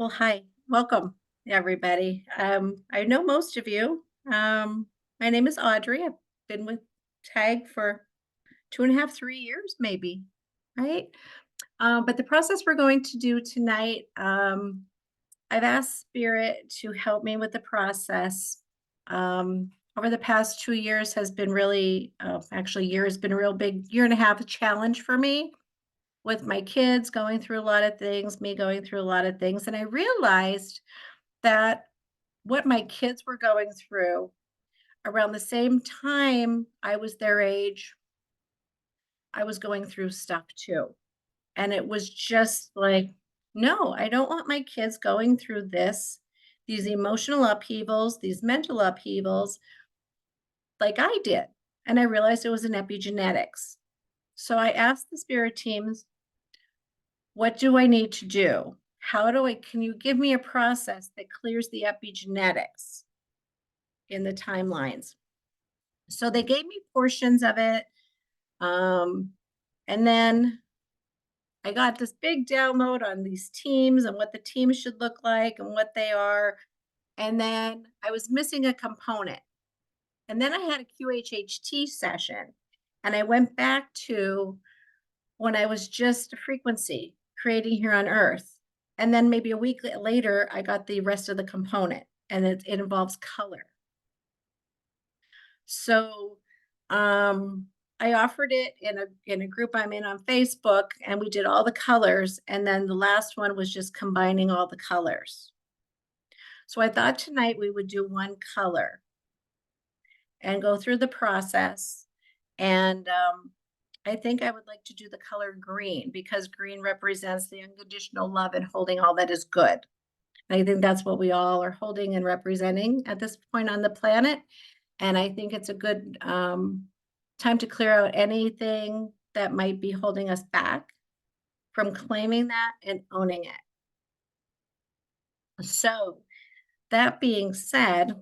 Well, hi, welcome everybody. I know most of you. My name is Audrey. I've been with Tag for 2.5, 3 years, maybe, right? But the process we're going to do tonight, I've asked Spirit to help me with the process. Over the past 2 years has been really, actually, year has been a real big year and a half challenge for me with my kids going through a lot of things, me going through a lot of things, and I realized that what my kids were going through around the same time I was their age, I was going through stuff too. And it was just like, no, I don't want my kids going through these emotional upheavals, these mental upheavals like I did. And I realized it was an epigenetics. So I asked the spirit teams, what do I need to do? Can you give me a process that clears the epigenetics in the timelines? So they gave me portions of it. Um, and then I got this big download on these teams and what the teams should look like and what they are. And then I was missing a component. And then I had a QHHT session. And I went back to when I was just a frequency creating here on Earth. And then maybe a week later, I got the rest of the component, and it involves color. So I offered it in a group I'm in on Facebook, and we did all the colors. And then the last one was just combining all the colors. So I thought tonight we would do one color and go through the process. And I think I would like to do the color green because green represents the unconditional love and holding all that is good. And I think that's what we all are holding and representing at this point on the planet. And I think it's a good time to clear out anything that might be holding us back from claiming that and owning it. So, that being said,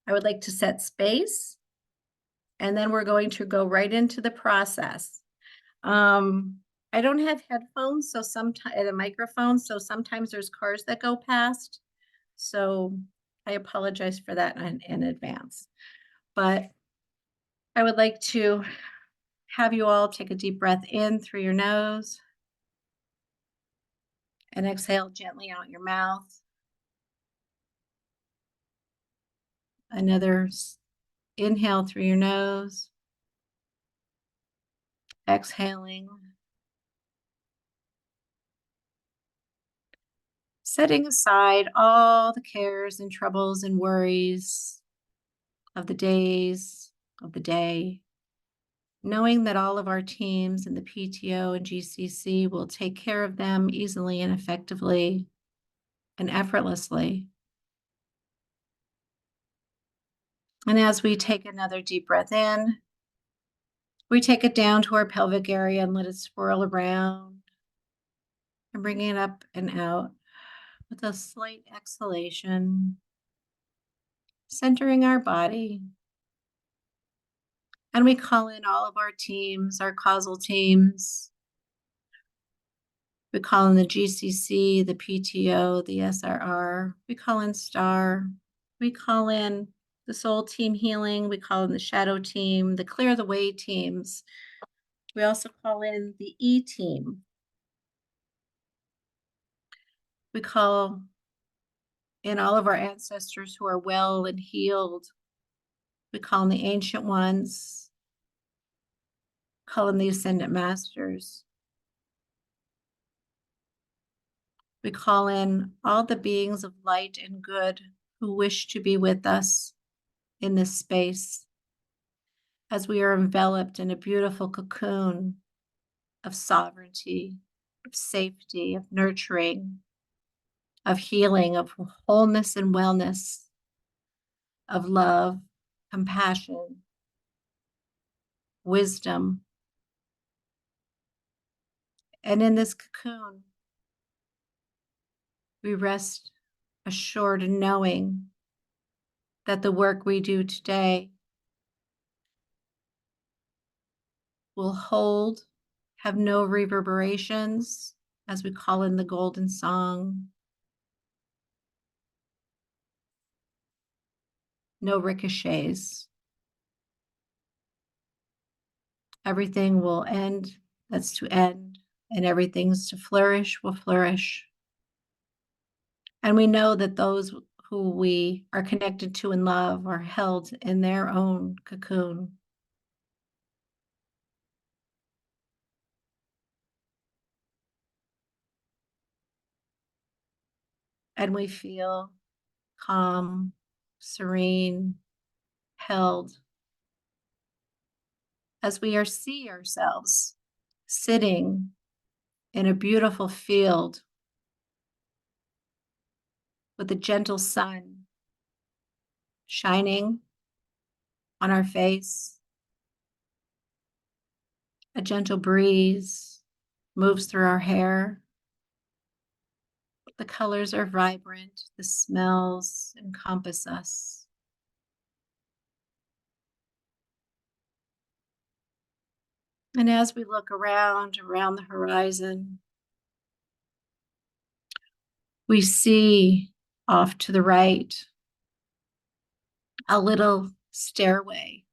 I would like to set space, and then we're going to go right into the process. I don't have headphones, so sometimes and a microphone, so sometimes there's cars that go past. So I apologize for that in advance. But I would like to have you all take a deep breath in through your nose and exhale gently out your mouth. Another inhale through your nose, exhaling, setting aside all the cares and troubles and worries of the days, of the day, knowing that all of our teams in the PTO and GCC will take care of them easily and effectively and effortlessly. And as we take another deep breath in, we take it down to our pelvic area and let it swirl around and bringing it up and out with a slight exhalation, centering our body. And we call in all of our teams, our causal teams. We call in the GCC, the PTO, the SRR. We call in STAR. We call in the soul team healing. We call in the shadow team, the clear the way teams. We also call in the E team. We call in all of our ancestors who are well and healed. We call in the ancient ones. Call in the ascendant masters. We call in all the beings of light and good who wish to be with us in this space as we are enveloped in a beautiful cocoon of sovereignty, of safety, of nurturing, of healing, of wholeness and wellness, of love, compassion, wisdom. And in this cocoon, we rest assured in knowing that the work we do today will hold, have no reverberations, as we call in the golden song. No ricochets. Everything will end that's to end, and everything's to flourish will flourish. And we know that those who we are connected to and love are held in their own cocoon. And we feel calm, serene, held as we see ourselves sitting in a beautiful field with a gentle sun shining on our face. A gentle breeze moves through our hair. The colors are vibrant. The smells encompass us. And as we look around the horizon, we see off to the right a little stairway.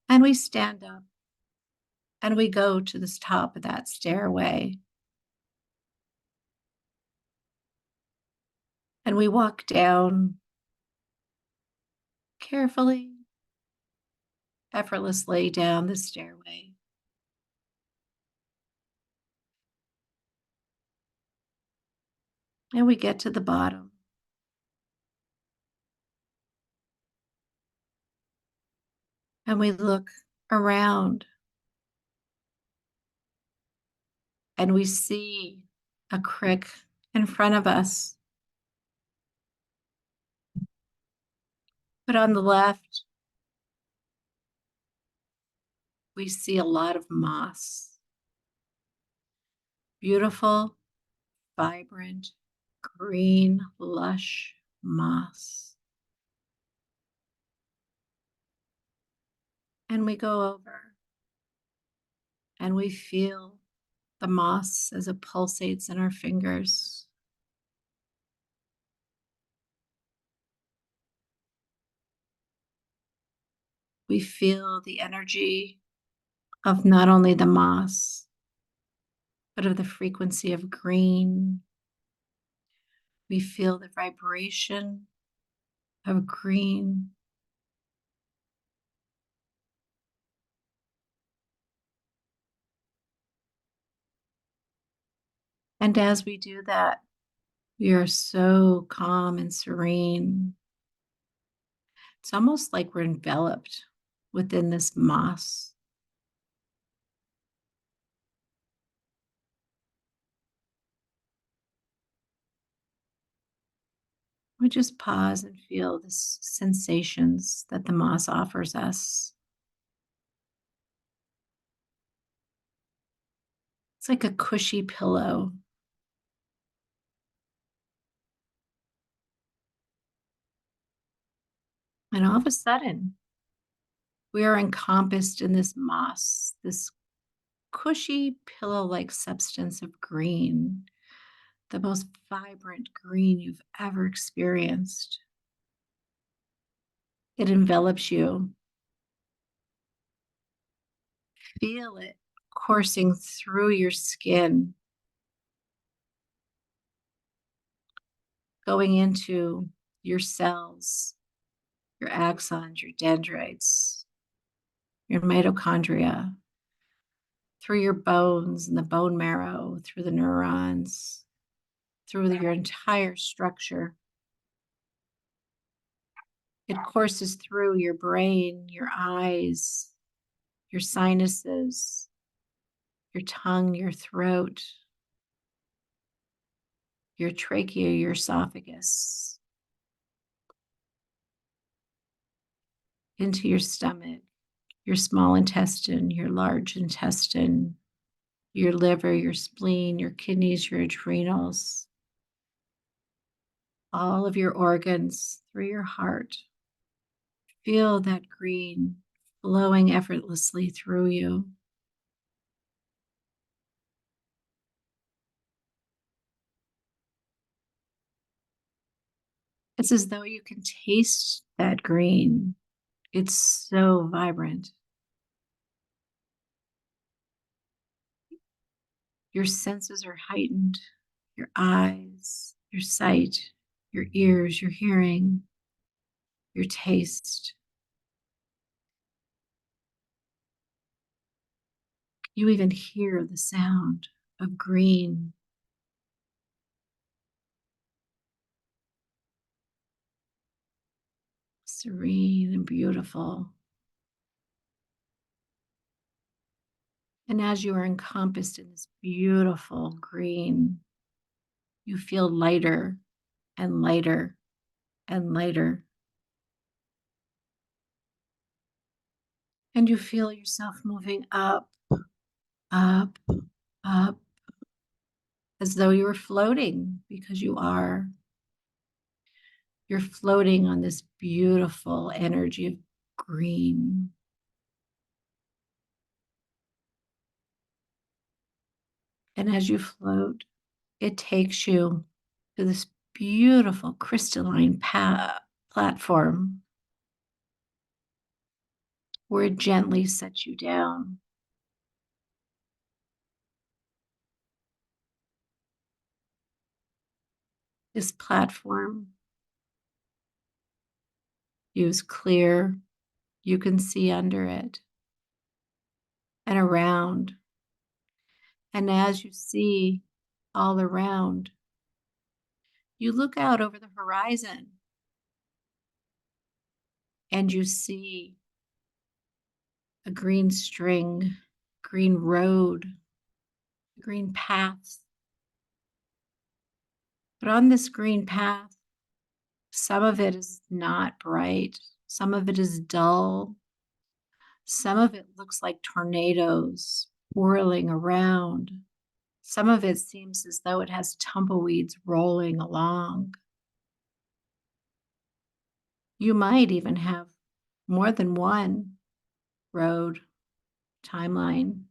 And we stand up and we go to the top of that stairway. And we walk down carefully, effortlessly down the stairway. And we get to the bottom. And we look around and we see a creek in front of us. But on the left, we see a lot of moss. Beautiful, vibrant, green, lush moss. And we go over and we feel the moss as it pulsates in our fingers. We feel the energy of not only the moss, but of the frequency of green. We feel the vibration of green. And as we do that, we are so calm and serene. It's almost like we're enveloped within this moss. We just pause and feel the sensations that the moss offers us. It's like a cushy pillow. And all of a sudden, we are encompassed in this moss, this cushy pillow-like substance of green, the most vibrant green you've ever experienced. It envelops you. Feel it coursing through your skin, going into your cells, your axons, your dendrites, your mitochondria, through your bones and the bone marrow, through the neurons, through your entire structure. It courses through your brain, your eyes, your sinuses, your tongue, your throat, your trachea, your esophagus, into your stomach, your small intestine, your large intestine, your liver, your spleen, your kidneys, your adrenals, all of your organs through your heart. Feel that green flowing effortlessly through you. It's as though you can taste that green. It's so vibrant. Your senses are heightened, your eyes, your sight, your ears, your hearing, your taste. You even hear the sound of green. Serene and beautiful. And as you are encompassed in this beautiful green, you feel lighter and lighter and lighter. And you feel yourself moving up, up, up, as though you were floating, because you are. You're floating on this beautiful energy of green. And as you float, it takes you to this beautiful crystalline platform where it gently sets you down. This platform is clear. You can see under it and around. And as you see all around, you look out over the horizon and you see a green string, green road, green paths. But on this green path, some of it is not bright, some of it is dull, some of it looks like tornadoes whirling around. Some of it seems as though it has tumbleweeds rolling along. You might even have more than one road timeline.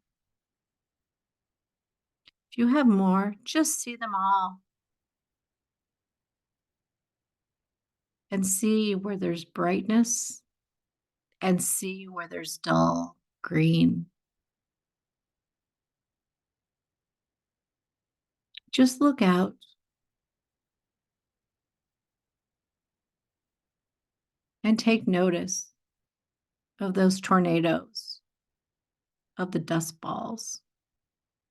If you have more, just see them all and see where there's brightness and see where there's dull green. Just look out and take notice of those tornadoes, of the dust balls.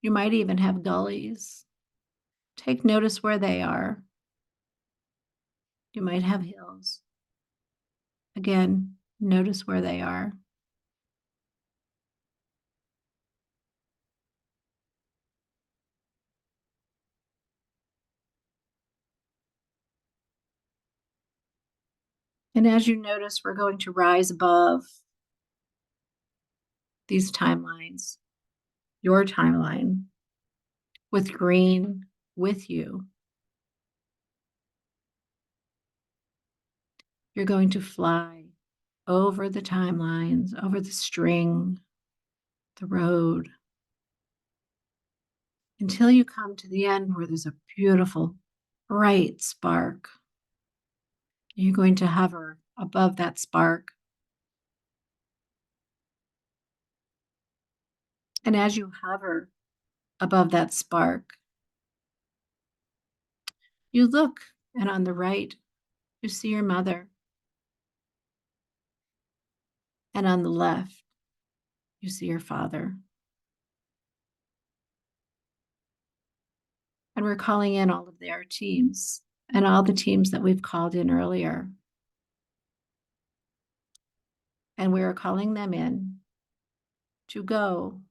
You might even have gullies. Take notice where they are. You might have hills. Again, notice where they are. And as you notice, we're going to rise above these timelines, your timeline, with green with you. You're going to fly over the timelines, over the string, the road, until you come to the end where there's a beautiful, bright spark. You're going to hover above that spark. And as you hover above that spark, you look, and on the right, you see your mother. And on the left, you see your father. And we're calling in all of their teams and all the teams that we've called in earlier. And we are calling them in to go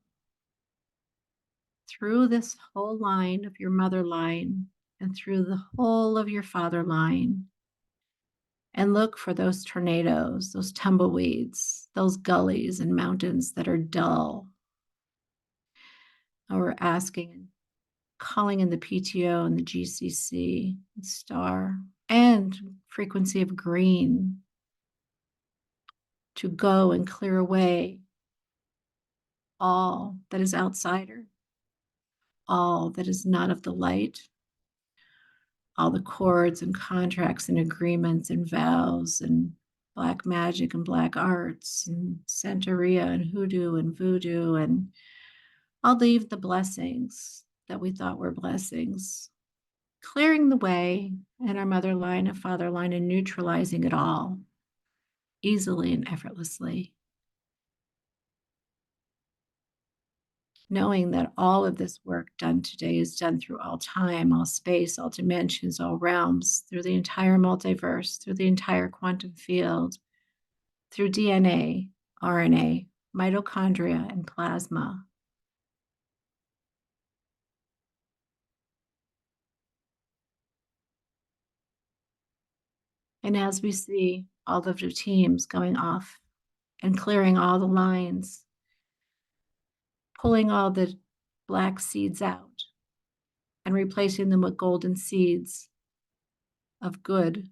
through this whole line of your mother line and through the whole of your father line and look for those tornadoes, those tumbleweeds, those gullies and mountains that are dull. And we're asking, calling in the PTO and the GCC, and star, and frequency of green to go and clear away all that is outsider, all that is not of the light, all the chords and contracts and agreements and vows and black magic and black arts and Santeria and hoodoo and voodoo. And I'll leave the blessings that we thought were blessings, clearing the way in our mother line and father line and neutralizing it all easily and effortlessly. Knowing that all of this work done today is done through all time, all space, all dimensions, all realms, through the entire multiverse, through the entire quantum field, through DNA, RNA, mitochondria, and plasma. And as we see all of the teams going off and clearing all the lines, pulling all the black seeds out and replacing them with golden seeds of good,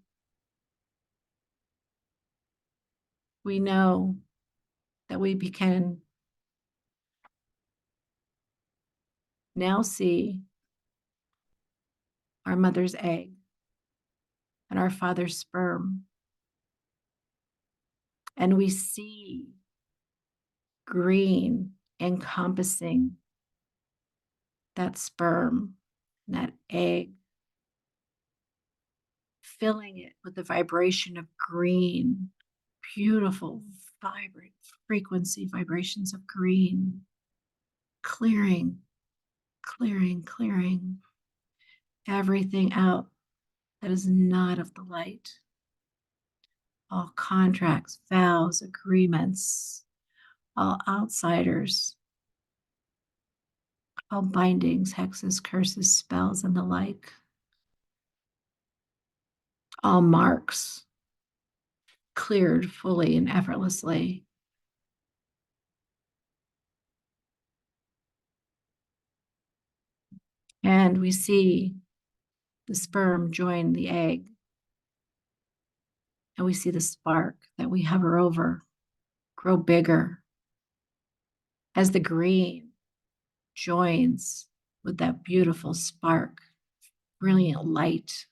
we know that we can now see our mother's egg and our father's sperm. And we see green encompassing that sperm, that egg, filling it with the vibration of green, beautiful, vibrant frequency vibrations of green, clearing, clearing, clearing everything out that is not of the light. All contracts, vows, agreements, all outsiders, all bindings, hexes, curses, spells, and the like, all marks cleared fully and effortlessly. And we see the sperm join the egg, and we see the spark that we hover over grow bigger as the green joins with that beautiful spark, brilliant light.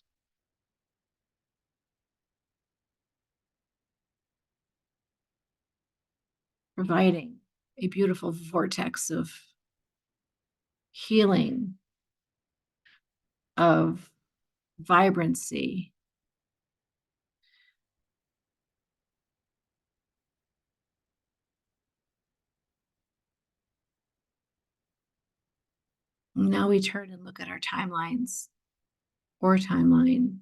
Providing a beautiful vortex of healing, of vibrancy. Now we turn and look at our timelines or timeline.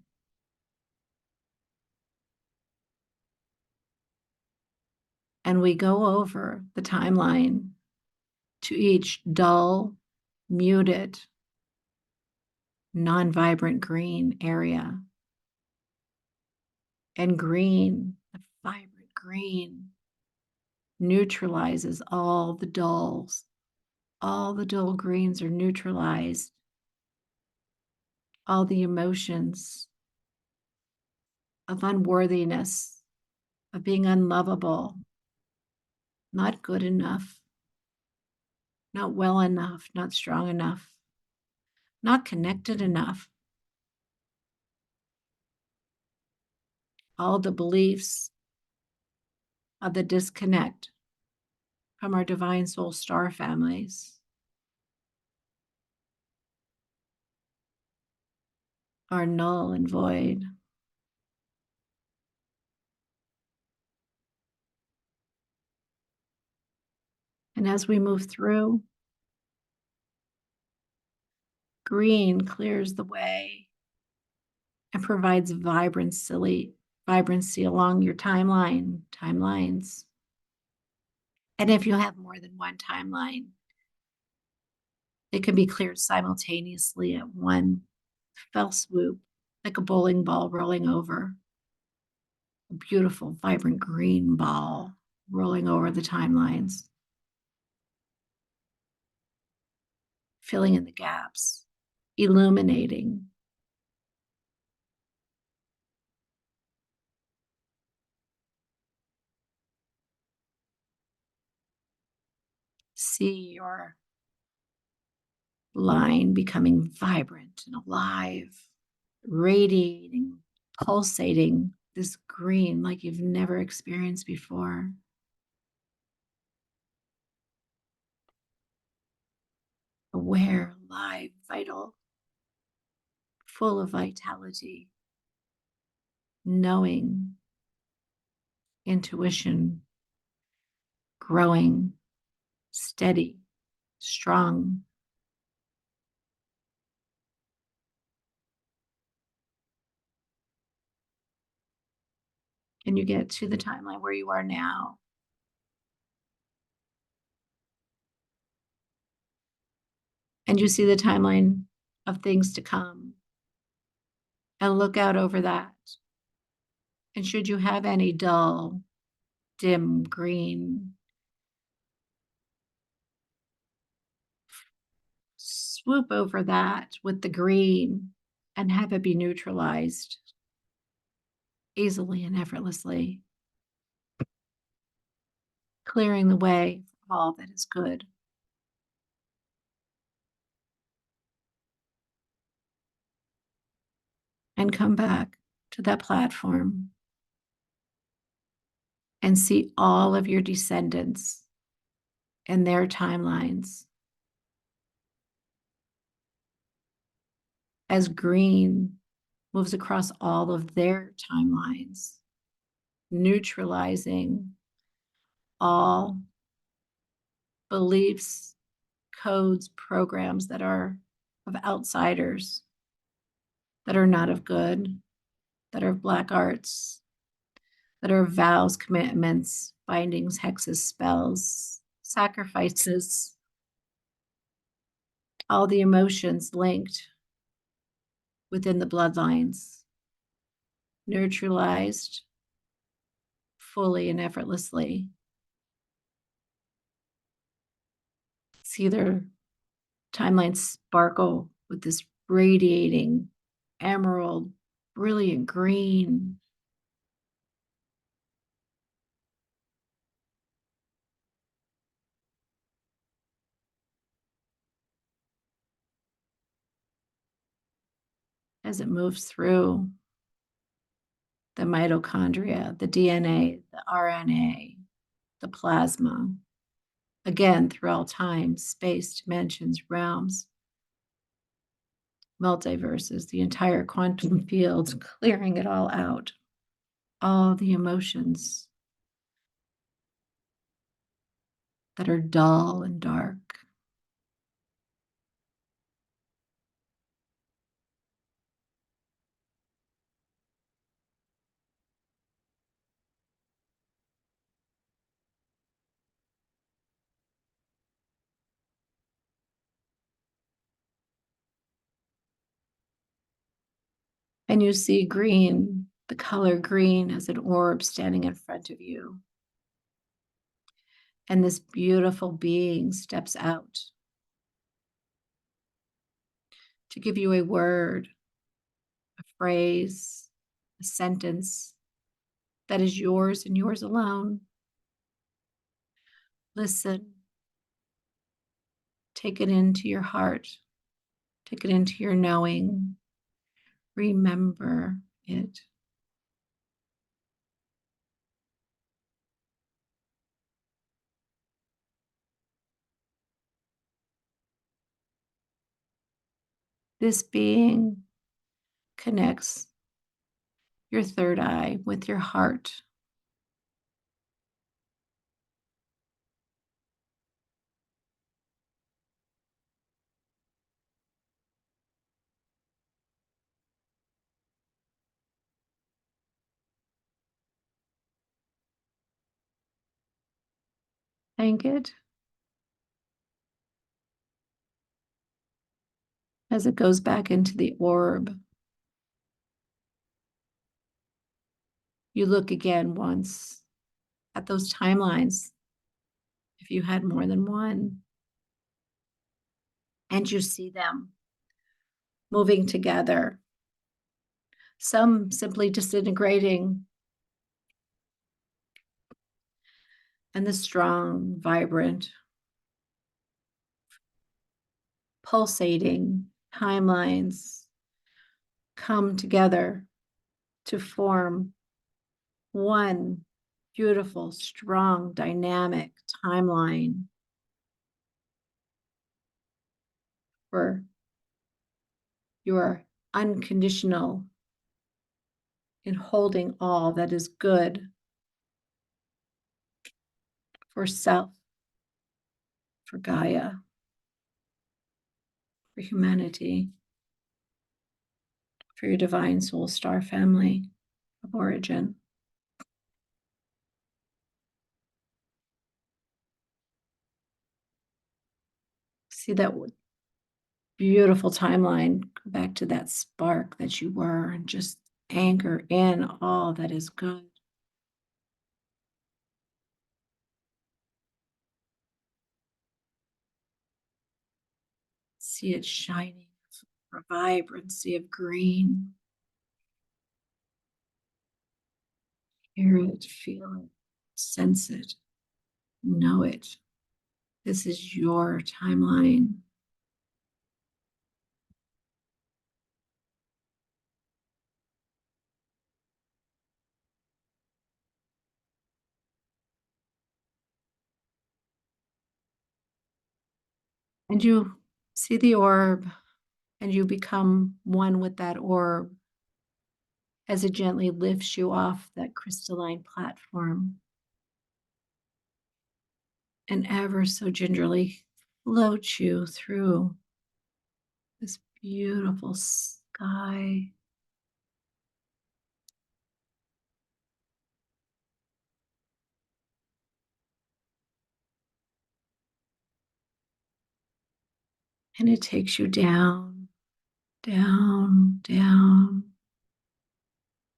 And we go over the timeline to each dull, muted, non-vibrant green area. And green, the vibrant green, neutralizes all the dulls. All the dull greens are neutralized. All the emotions of unworthiness, of being unlovable, not good enough, not well enough, not strong enough, not connected enough. All the beliefs of the disconnect from our divine soul star families are null and void. And as we move through, green clears the way and provides vibrancy along your timelines. And if you have more than one timeline, it can be cleared simultaneously at one fell swoop, like a bowling ball rolling over. A beautiful, vibrant green ball rolling over the timelines, filling in the gaps, illuminating. See your line becoming vibrant and alive, radiating, pulsating this green like you've never experienced before. Aware, live, vital, full of vitality, knowing, intuition, growing, steady, strong. And you get to the timeline where you are now. And you see the timeline of things to come. And look out over that. And should you have any dull, dim green, swoop over that with the green and have it be neutralized easily and effortlessly, clearing the way for all that is good. And come back to that platform and see all of your descendants and their timelines as green moves across all of their timelines, neutralizing all beliefs, codes, programs that are of outsiders, that are not of good, that are of black arts, that are vows, commitments, bindings, hexes, spells, sacrifices, all the emotions linked within the bloodlines, neutralized fully and effortlessly. See their timelines sparkle with this radiating emerald, brilliant green. As it moves through the mitochondria, the DNA, the RNA, the plasma, again, through all time, space, dimensions, realms, multiverses, the entire quantum field, clearing it all out, all the emotions that are dull and dark. And you see green, the color green as an orb standing in front of you. And this beautiful being steps out to give you a word, a phrase, a sentence that is yours and yours alone. Listen. Take it into your heart. Take it into your knowing. Remember it. This being connects your third eye with your heart. Thank it as it goes back into the orb. You look again once at those timelines, if you had more than one, and you see them moving together, some simply disintegrating, and the strong, vibrant, pulsating timelines come together to form one beautiful, strong, dynamic timeline for your unconditional in holding all that is good for self, for Gaia, for humanity, for your divine soul star family of origin. See that beautiful timeline, go back to that spark that you were, and just anchor in all that is good. See it shining for vibrancy of green. Hear it, feel it, sense it, know it. This is your timeline. And you see the orb, and you become one with that orb as it gently lifts you off that crystalline platform and ever so gingerly floats you through this beautiful sky. And it takes you down, down, down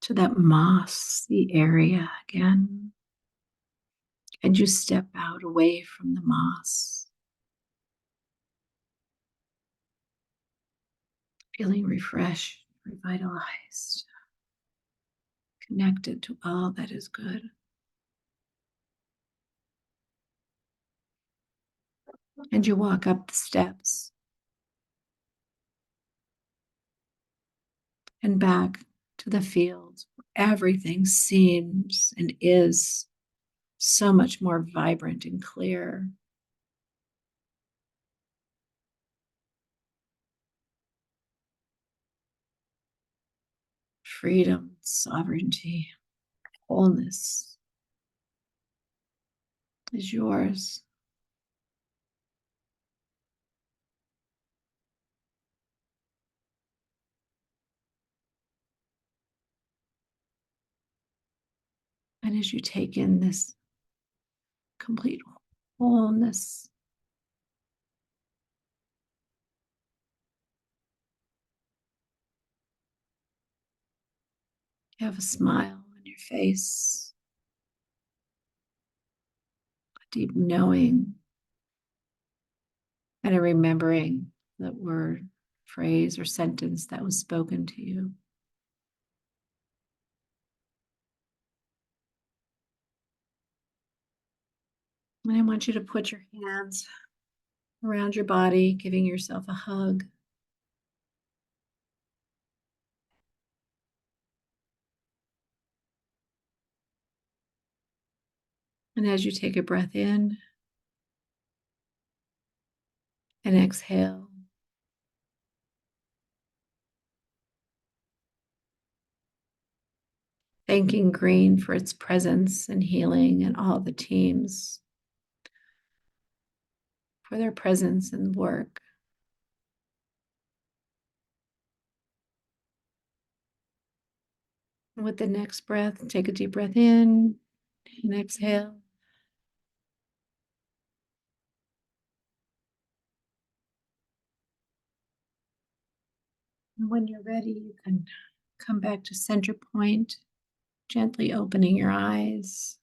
to that mossy area again. And you step out away from the moss, feeling refreshed, revitalized, connected to all that is good. And you walk up the steps and back to the fields where everything seems and is so much more vibrant and clear. Freedom, sovereignty, wholeness is yours. And as you take in this complete wholeness, you have a smile on your face, a deep knowing, and a remembering the word, phrase, or sentence that was spoken to you. And I want you to put your hands around your body, giving yourself a hug. And as you take a breath in and exhale, thanking green for its presence and healing, and all the teams for their presence and work. And with the next breath, take a deep breath in and exhale. And when you're ready, you can come back to center point, gently opening your eyes.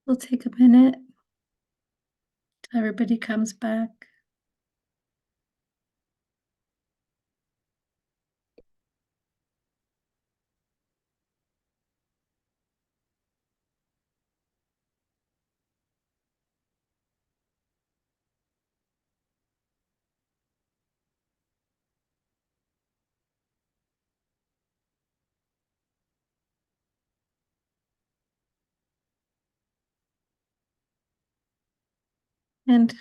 We'll take a minute till everybody comes back. And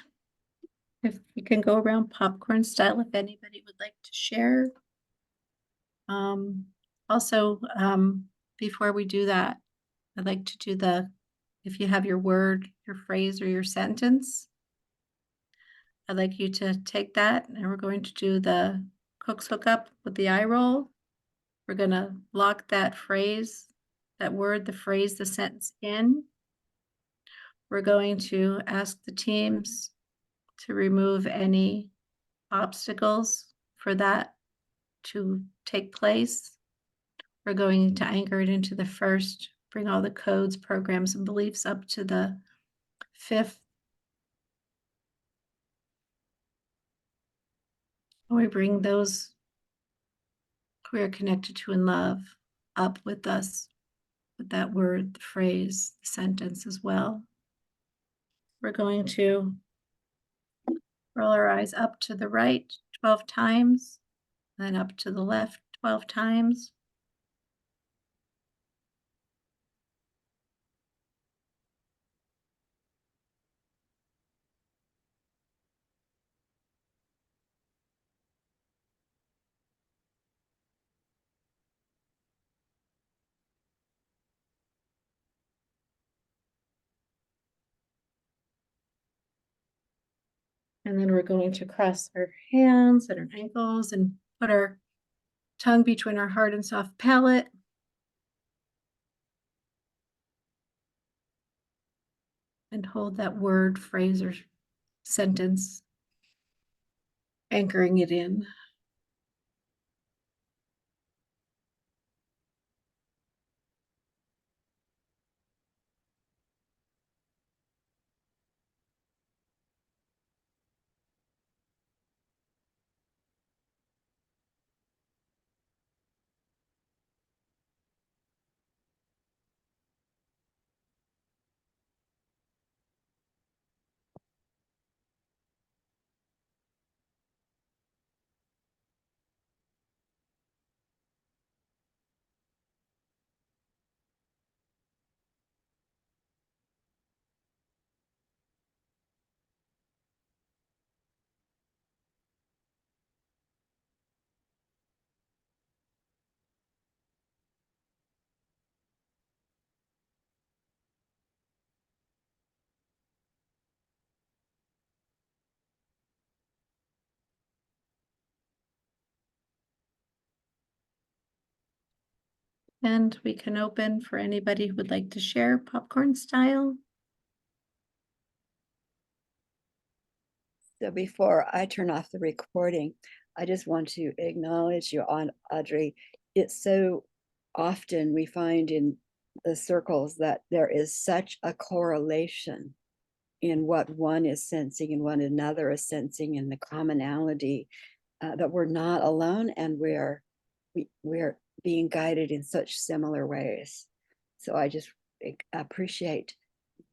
if we can go around popcorn style, if anybody would like to share. Um, also, before we do that, I'd like to do if you have your word, your phrase, or your sentence, I'd like you to take that and we're going to do the cook's hookup with the eye roll. We're gonna lock that phrase, that word, the phrase, the sentence in. We're going to ask the teams to remove any obstacles for that to take place. We're going to anchor it into the first, bring all the codes, programs, and beliefs up to the fifth. We bring those who are connected to and love up with us, with that word, the phrase, the sentence as well. We're going to roll our eyes up to the right 12 times, then up to the left 12 times. And then we're going to cross our hands and our ankles and put our tongue between our hard and soft palate. And hold that word, phrase, or sentence, anchoring it in. And we can open for anybody who would like to share popcorn style. So before I turn off the recording, I just want to acknowledge you on Audrey. It's so often we find in the circles that there is such a correlation in what one is sensing and what another is sensing, and the commonality that we're not alone, and we're being guided in such similar ways. So I just appreciate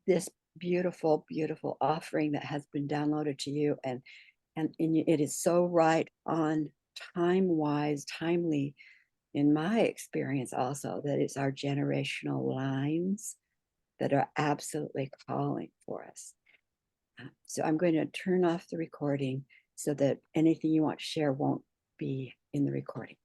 this beautiful, beautiful offering that has been downloaded to you, and it is so right on, time wise, timely, in my experience also, that it's our generational lines that are absolutely calling for us. So I'm going to turn off the recording so that anything you want to share won't be in the recording.